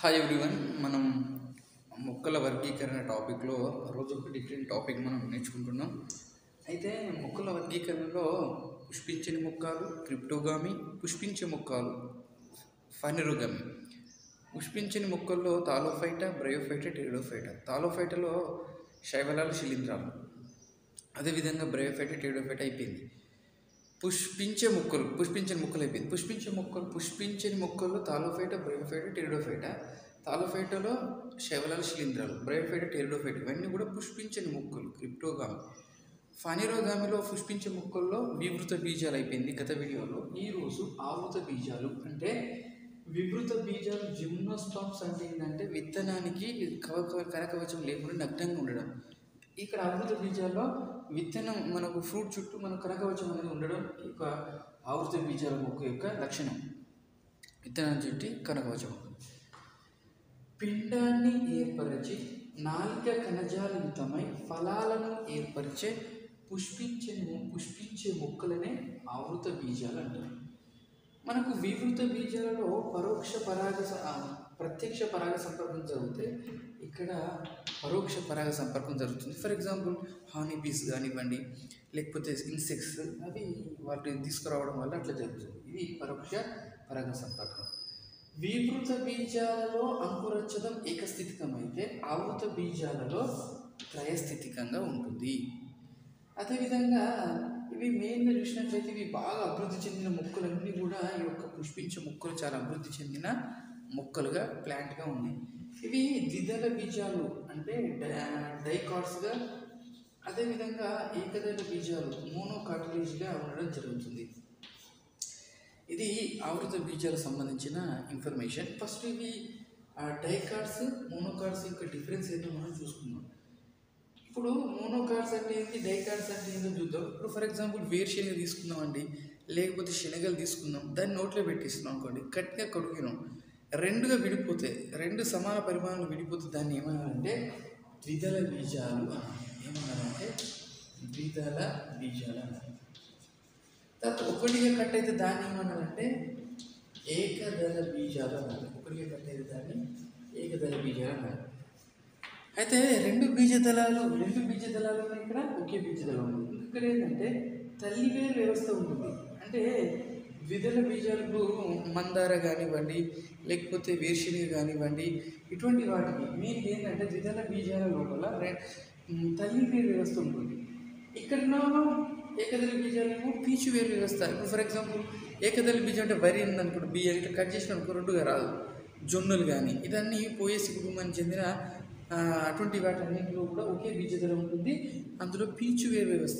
Hi everyone. మనం మొక్కల వర్గీకరణ టాపిక్లో రోజు ఒక డిఫరెంట్ టాపిక్ మనం నేర్చుకుంటున్నాం. అయితే మొక్కల వర్గీకరణలో పుష్పించని మొక్కలు క్రిప్టోగామి, పుష్పించే మొక్కలు ఫైనెరోగామి. పుష్పించని మొక్కల్లో తాలోఫైటా, బ్రయోఫైటా, టెరిడోఫైటా. తాలోఫైటాలో శైవలాలు, శిలీంధ్రాలు. అదేవిధంగా బ్రయోఫైటా, టెరిడోఫైటా అయిపోయింది. పుష్పించని మొక్కలు అయిపోయింది. పుష్పించని మొక్కల్లో తాలోఫైటా, బ్రయోఫైటా, టెరిడోఫైటా. తాలోఫైటాలో శైవలాలు, శిలీంధ్రాలు. బ్రయోఫైటా, టెరిడోఫైటా ఇవన్నీ కూడా పుష్పించని మొక్కలు, క్రిప్టోగామి. ఫైనెరోగామిలో పుష్పించే మొక్కల్లో వివృత బీజాలు అయిపోయింది గత వీడియోలో. ఈరోజు ఆవృత బీజాలు అంటే వివృత బీజాలు. జిమ్నోస్పర్మ్స్ అంటే ఏంటంటే విత్తనానికి కరకవచం లేకుండా నగ్నంగా ఉండడం. ఇక్కడ ఆవృత బీజాల్లో విత్తనం మనకు ఫ్రూట్ చుట్టూ మనకు కరకవచం అనేది ఉండడం ఒక ఆవృత బీజాల మొక్క యొక్క లక్షణం. విత్తనం చుట్టి కరకవచం. పిండాన్ని ఏర్పరిచి నాలిక కణజాలయుతమై ఫలాలను ఏర్పరిచే పుష్పించే మొక్కలనే ఆవృత బీజాలు అంటారు. మనకు వివృత బీజాలలో ప్రత్యక్ష పరాగ సంపర్కం జరిగితే ఇక్కడ పరోక్ష పరాగ సంపర్కం జరుగుతుంది. ఫర్ ఎగ్జాంపుల్ హానీ బీస్ కానివ్వండి, లేకపోతే ఇన్సెక్ట్స్ అవి వాటిని తీసుకురావడం వల్ల అట్లా జరుగుతుంది. ఇది పరోక్ష పరాగ సంపర్కం. వివృత బీజాలలో అంకురచ్చదం ఏకస్థితికమైతే ఆవృత బీజాలలో త్రయస్థితికంగా ఉంటుంది. అదేవిధంగా ఇవి మెయిన్గా చూసినట్లయితే ఇవి బాగా అభివృద్ధి చెందిన మొక్కలన్నీ కూడా ఈ యొక్క పుష్పించే మొక్కలు చాలా అభివృద్ధి చెందిన మొక్కలుగా ప్లాంట్గా ఉన్నాయి. ఇవి ద్విదళ బీజాలు అంటే డైకాట్స్గా, అదేవిధంగా ఏకదళ బీజాలు మోనోకాటిలేజ్గా ఉండడం జరుగుతుంది. ఇది ఆవృత బీజాలకు సంబంధించిన ఇన్ఫర్మేషన్. ఫస్ట్ ఇవి డైకాట్స్, మోనోకాట్స్ యొక్క డిఫరెన్స్ ఏంటో మనం చూసుకుందాం. ఇప్పుడు మోనోకాట్స్ అంటే ఏంటి, డైకాట్స్ అంటే ఏంటో చూద్దాం. ఇప్పుడు ఫర్ ఎగ్జాంపుల్ వేరుశనగ తీసుకుందాం అండి, లేకపోతే శనగలు తీసుకుందాం. దాన్ని నోట్లో పెట్టిస్తున్నాం అనుకోండి, గట్టిగా కడుగినాం, రెండుగా విడిపోతాయి, రెండు సమాన పరిమాణాలు విడిపోతే దాన్ని ఏమన్నారంటే ద్విదళ బీజాలు అన్నారు. ఏమన్నారంటే ద్విదళ బీజాలు అన్నారు. తర్వాత ఒకటిగా కట్ అయితే దాన్ని ఏమన్నారంటే ఏకదళ బీజాలు అన్నారు. ఒకటిగా కట్ అయితే దాన్ని ఏకదళ బీజాలు అన్నారు. అయితే రెండు బీజ దళాలు ఇక్కడ ఒకే బీజ దళం ఉంటుంది. ఇక్కడ ఏంటంటే తల్లివేరు వ్యవస్థ ఉంటుంది. అంటే ద్విదళ బీజాలకు మందార కానివ్వండి, లేకపోతే వేరుశనగ కానివ్వండి, ఇటువంటి వాటికి మీకు ఏంటంటే ద్విదళ బీజాల లోపల తల్లివేరు వ్యవస్థ ఉంటుంది. ఇక్కడ ఏకదళ బీజాలకు పీచు వేరు వ్యవస్థ. ఇప్పుడు ఫర్ ఎగ్జాంపుల్ ఏకదళ బీజం అంటే వరి ఉందనుకోండి, బియ్యం ఇట్లా కట్ చేసిన అనుకో రెండుగా రాదు. జొన్నలు కానీ ఇదన్నీ పోయేసి కుటుంబానికి చెందిన అటువంటి వాటన్నింటిలో కూడా ఒకే బీజదళం ఉంటుంది. అందులో పీచు వేరు వ్యవస్థ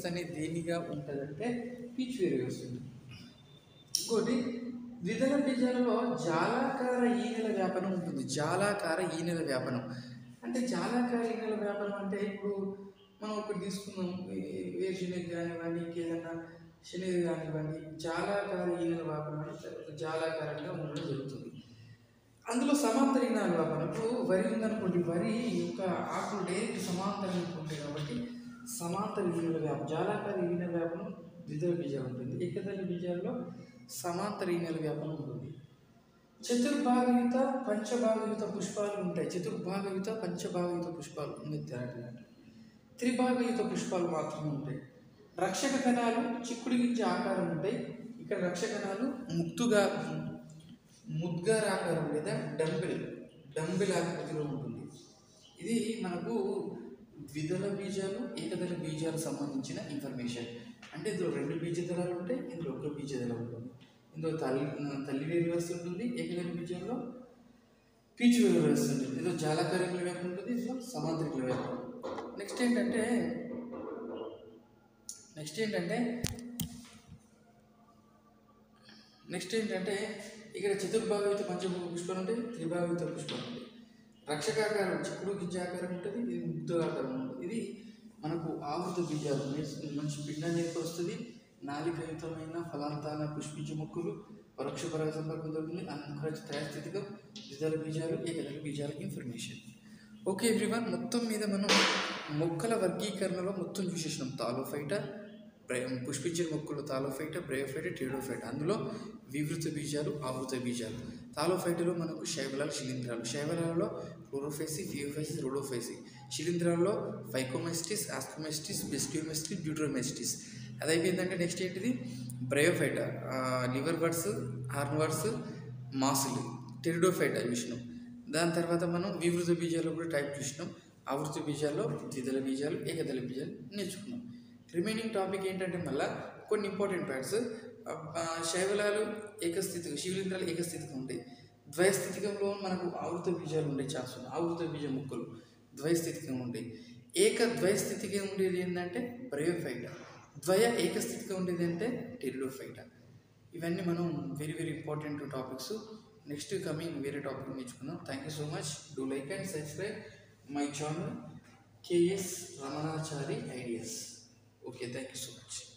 అనేది దేనిగా ఉంటుందంటే పీచు వేరు వ్యవస్థ ఉంటుంది. ఇంకోటి ద్విదళ బీజాలలో జాలాకార ఈనెల వ్యాపనం ఉంటుంది. జాలాకార ఈనెల వ్యాపనం అంటే ఇప్పుడు మనం ఒకటి తీసుకున్నాం, వేరుశనగ కానివ్వండి, ఇంకేదన్నా శనగ కానివ్వండి, జాలాకార ఈనెల వ్యాపనం అంటే జాలాకారంగా ఉండడం జరుగుతుంది. అందులో సమాంతర ఈనాల వ్యాపనం. ఇప్పుడు వరి ఉందనుకోండి, వరి యొక్క ఆకులు డైరెక్ట్ సమాంతరంగా ఉంటాయి కాబట్టి సమాంతర ఈనెల వ్యాపనం, జాలాకార ఈనెల వ్యాపనం ద్విదళ బీజాలు ఉంటుంది. ఏకదళ బీజాల్లో సమాంతర ఈనెల వ్యాపనం ఉంటుంది. చతుర్భాగయుత పంచభాగయుత పుష్పాలు ఉంటాయి. చతుర్భాగయుత పంచభాగయుత పుష్పాలు త్రిభాగయుత పుష్పాలు మాత్రమే ఉంటాయి. రక్షక కణాలు చిక్కుడు గింజ ఆకారం ఉంటాయి. ఇక్కడ రక్షక కణాలు ముద్గారాకారం లేదా డంబెల్ ఆకృతిలో ఉంటుంది. ఇది మనకు ద్విదళ బీజాలు, ఏకదళ బీజాలకు సంబంధించిన ఇన్ఫర్మేషన్. అంటే ఇందులో రెండు బీజదళాలు ఉంటాయి, ఇందులో ఒక బీజదళం ఉంటుంది. ఇందులో తల్లివేరు వ్యవస్థ ఉంటుంది, ఏకదళ బీజాల్లో పీచు వేరు వ్యవస్థ ఉంటుంది. ఇందులో జాలాకార వ్యాపనం ఉంటుంది, ఇందులో సమాంతరిక వ్యాపనం. నెక్స్ట్ ఏంటంటే ఇక్కడ చతుర్భాగయుత పంచభూత పుష్పాలు ఉంటాయి, త్రిభాగయుత పుష్పాలు ఉంటాయి. రక్షకాకారం చిక్కుడు గింజ ఆకారం ఉంటుంది, ఇది ముగ్ధాకారం ఉంటుంది. ఇది మనకు ఆవృత బీజాలు. మంచి పిండాన్ని ఏర్పరుస్తుంది. నాలికయుతమైన ఫలాంతాల పుష్పించే మొక్కలు, పరోక్ష పరాగ సంపర్కం జరుగుతుంది. అంకురచ త్రయస్థితికం, ద్విదళ బీజాలు, ఏకదళ బీజాల ఇన్ఫర్మేషన్. ఓకే ఎవ్రీవన్, మొత్తం మీద మనం మొక్కల వర్గీకరణలో మొత్తం చూసేసినాం. తాలోఫైటా, పుష్పించిన మొక్కలు తాలోఫైట, బ్రయోఫైట, టెరిడోఫైట. అందులో వివృత బీజాలు, ఆవృత బీజాలు. తాలోఫైటలో మనకు శైవలాలు, శిలీంధ్రాలు. శైవలాలలో క్లోరోఫైసి, ఫియోఫైసి, రోడోఫైసి. శిలీంధ్రాల్లో ఫైకోమెస్టిస్, ఆస్కోమెస్టిస్, బెస్టియోమెస్టిస్, డ్యూట్రోమెస్టిస్. అది అయిపోయిందంటే నెక్స్ట్ ఏంటిది bryophyta, liver birds, horn birds, మాసులు. టెరిడోఫైట చూసినాం. దాని తర్వాత మనం వివృత బీజాల్లో కూడా టైప్ చూసినాం. ఆవృత బీజాల్లో ద్విదళ బీజాలు, ఏకదళ బీజాలు నేర్చుకున్నాం. రిమైనింగ్ టాపిక్ ఏంటంటే మళ్ళీ కొన్ని ఇంపార్టెంట్ పాయింట్స్. శైవలాలు ఏకస్థితిగా, శివలింగాలు ఏకస్థితిగా ఉంటాయి. ద్వయస్థితికంలో మనకు ఆవృత బీజాలు ఉండే ఛాన్స్ ఉన్నాయి. ఆవృత బీజ ముక్కలు ద్వయస్థితిగా ఉంటాయి. ద్వయస్థితిగా ఉండేది ఏంటంటే బ్రయోఫైట. ఏకస్థితిగా ఉండేది అంటే టెరిడోఫైట. ఇవన్నీ మనం very very important topics. Next coming వేరే టాపిక్ నేర్చుకుందాం. Thank you so much. Do like and subscribe my channel KS Ramanachari Ideas. Okay, thank you so much.